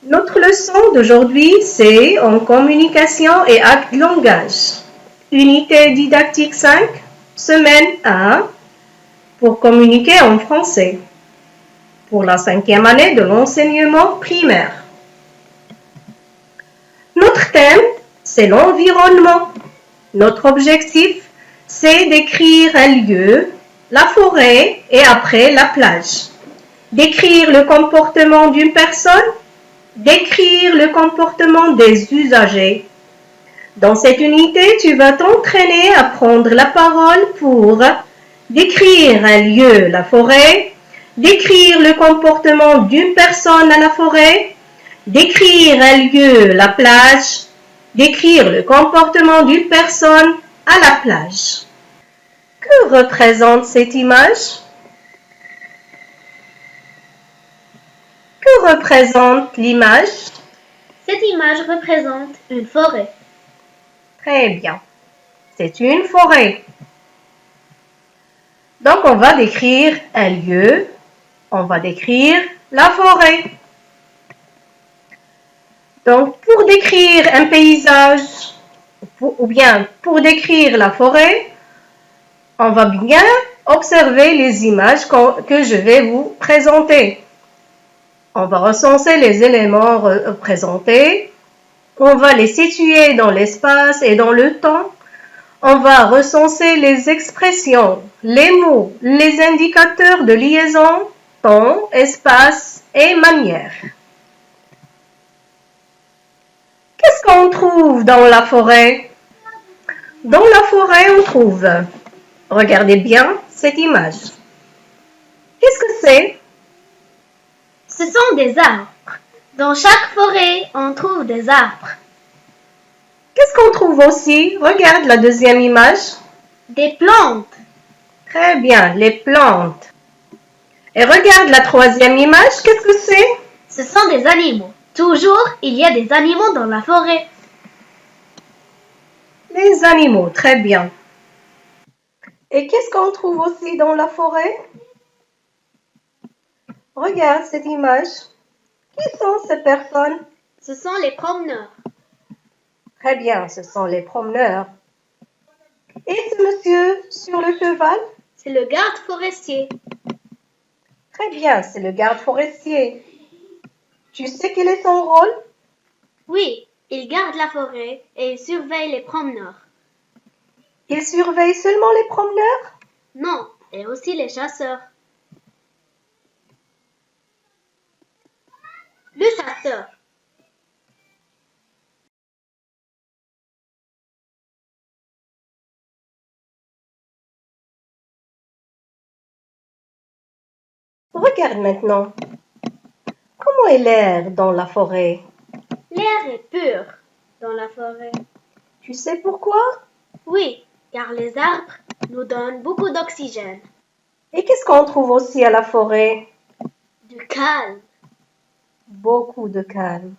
Notre leçon d'aujourd'hui, c'est en communication et acte langage. Unité didactique 5, semaine 1, pour communiquer en français. Pour la 5e année de l'enseignement primaire. Notre thème, c'est l'environnement. Notre objectif, c'est d'écrire un lieu, la forêt et après la plage. Décrire le comportement d'une personne, décrire le comportement des usagers. Dans cette unité, tu vas t'entraîner à prendre la parole pour décrire un lieu, la forêt, décrire le comportement d'une personne à la forêt, décrire un lieu, la plage, décrire le comportement d'une personne à la plage. Que représente cette image? Que représente l'image? Cette image représente une forêt. Très bien. C'est une forêt. Donc, on va décrire un lieu. On va décrire la forêt. Donc, pour décrire un paysage, ou bien pour décrire la forêt, on va bien observer les images que je vais vous présenter. On va recenser les éléments représentés. On va les situer dans l'espace et dans le temps. On va recenser les expressions, les mots, les indicateurs de liaison, temps, espace et manière. Qu'est-ce qu'on trouve dans la forêt? Dans la forêt, on trouve, regardez bien cette image. Qu'est-ce que c'est? Ce sont des arbres. Dans chaque forêt, on trouve des arbres. Qu'est-ce qu'on trouve aussi? Regarde la deuxième image. Des plantes. Très bien, les plantes. Et regarde la troisième image, qu'est-ce que c'est? Ce sont des animaux. Toujours, il y a des animaux dans la forêt. Les animaux, très bien. Et qu'est-ce qu'on trouve aussi dans la forêt? Regarde cette image. Qui sont ces personnes? Ce sont les promeneurs. Très bien, ce sont les promeneurs. Et ce monsieur sur le cheval? C'est le garde forestier. Très bien, c'est le garde forestier. Tu sais quel est son rôle? Oui, il garde la forêt et il surveille les promeneurs. Il surveille seulement les promeneurs? Non, et aussi les chasseurs. Le chasseur. Regarde maintenant. Comment est l'air dans la forêt? L'air est pur dans la forêt. Tu sais pourquoi? Oui, car les arbres nous donnent beaucoup d'oxygène. Et qu'est-ce qu'on trouve aussi à la forêt? Du calme. Beaucoup de calme.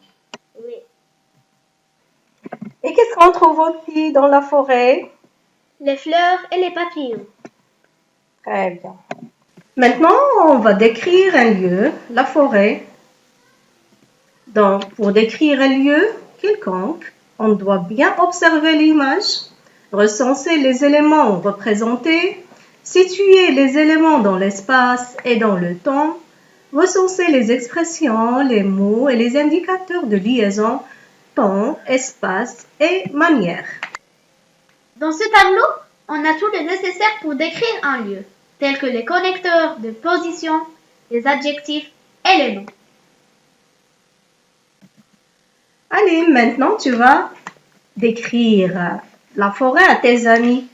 Oui. Et qu'est-ce qu'on trouve aussi dans la forêt? Les fleurs et les papillons. Très bien. Maintenant, on va décrire un lieu, la forêt. Donc, pour décrire un lieu quelconque, on doit bien observer l'image, recenser les éléments représentés, situer les éléments dans l'espace et dans le temps, recenser les expressions, les mots et les indicateurs de liaison, temps, espace et manière. Dans ce tableau, on a tout le nécessaire pour décrire un lieu, tels que les connecteurs de position, les adjectifs et les noms. Allez, maintenant tu vas décrire la forêt à tes amis.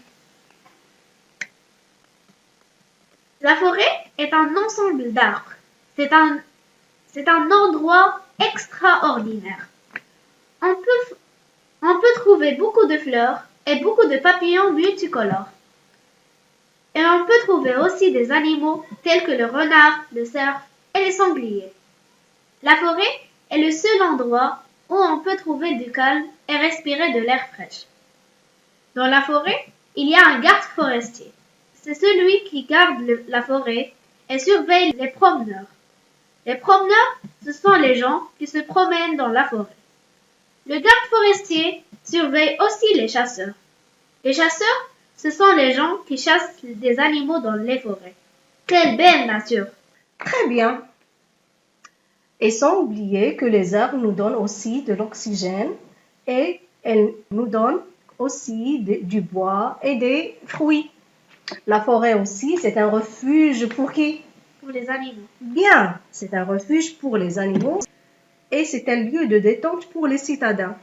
La forêt est un ensemble d'arbres. C'est un endroit extraordinaire. On peut trouver beaucoup de fleurs et beaucoup de papillons multicolores. Et on peut trouver aussi des animaux tels que le renard, le cerf et les sangliers. La forêt est le seul endroit où on peut trouver du calme et respirer de l'air fraîche. Dans la forêt, il y a un garde forestier. C'est celui qui garde la forêt et surveille les promeneurs. Les promeneurs, ce sont les gens qui se promènent dans la forêt. Le garde forestier surveille aussi les chasseurs. Les chasseurs, ce sont les gens qui chassent des animaux dans les forêts. Quelle belle nature! Très bien. Et sans oublier que les arbres nous donnent aussi de l'oxygène et elles nous donnent aussi du bois et des fruits. La forêt aussi, c'est un refuge pour qui? Pour les animaux. Bien, c'est un refuge pour les animaux et c'est un lieu de détente pour les citadins.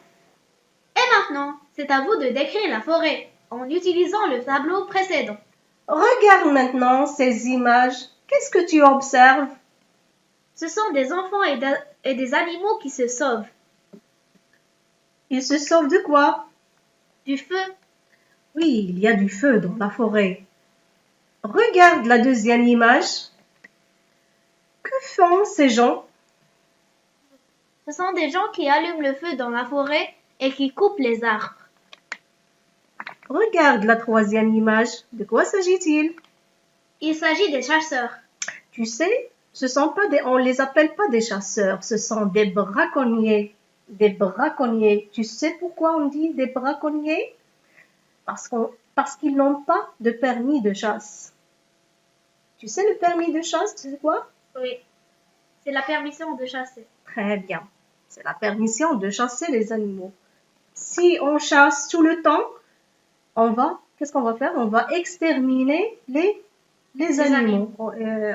Et maintenant, c'est à vous de décrire la forêt en utilisant le tableau précédent. Regarde maintenant ces images. Qu'est-ce que tu observes? Ce sont des enfants et des animaux qui se sauvent. Ils se sauvent de quoi? Du feu. Oui, il y a du feu dans la forêt. Regarde la deuxième image. Que font ces gens? Ce sont des gens qui allument le feu dans la forêt et qui coupent les arbres. Regarde la troisième image. De quoi s'agit-il? Il s'agit des chasseurs. Tu sais, on les appelle pas des chasseurs, ce sont des braconniers. Des braconniers. Tu sais pourquoi on dit des braconniers? Parce qu'ils n'ont pas de permis de chasse. Tu sais le permis de chasse, c'est quoi? Oui, c'est la permission de chasser. Très bien. C'est la permission de chasser les animaux. Si on chasse tout le temps, qu'est-ce qu'on va faire? On va exterminer les animaux.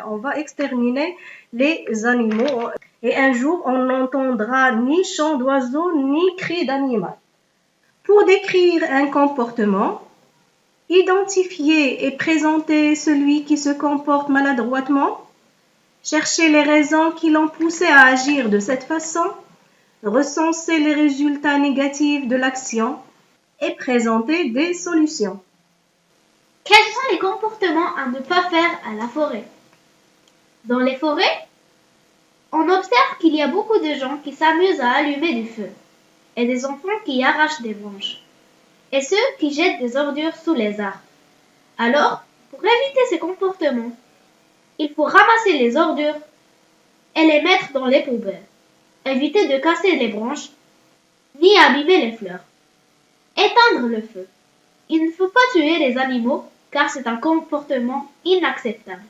On va exterminer les animaux. Et un jour, on n'entendra ni chant d'oiseau, ni cri d'animal. Pour décrire un comportement, identifier et présenter celui qui se comporte maladroitement, chercher les raisons qui l'ont poussé à agir de cette façon, recenser les résultats négatifs de l'action et présenter des solutions. Quels sont les comportements à ne pas faire à la forêt? Dans les forêts, on observe qu'il y a beaucoup de gens qui s'amusent à allumer du feu et des enfants qui arrachent des branches et ceux qui jettent des ordures sous les arbres. Alors, pour éviter ces comportements, il faut ramasser les ordures et les mettre dans les poubelles. Éviter de casser les branches ni abîmer les fleurs. Éteindre le feu. Il ne faut pas tuer les animaux car c'est un comportement inacceptable.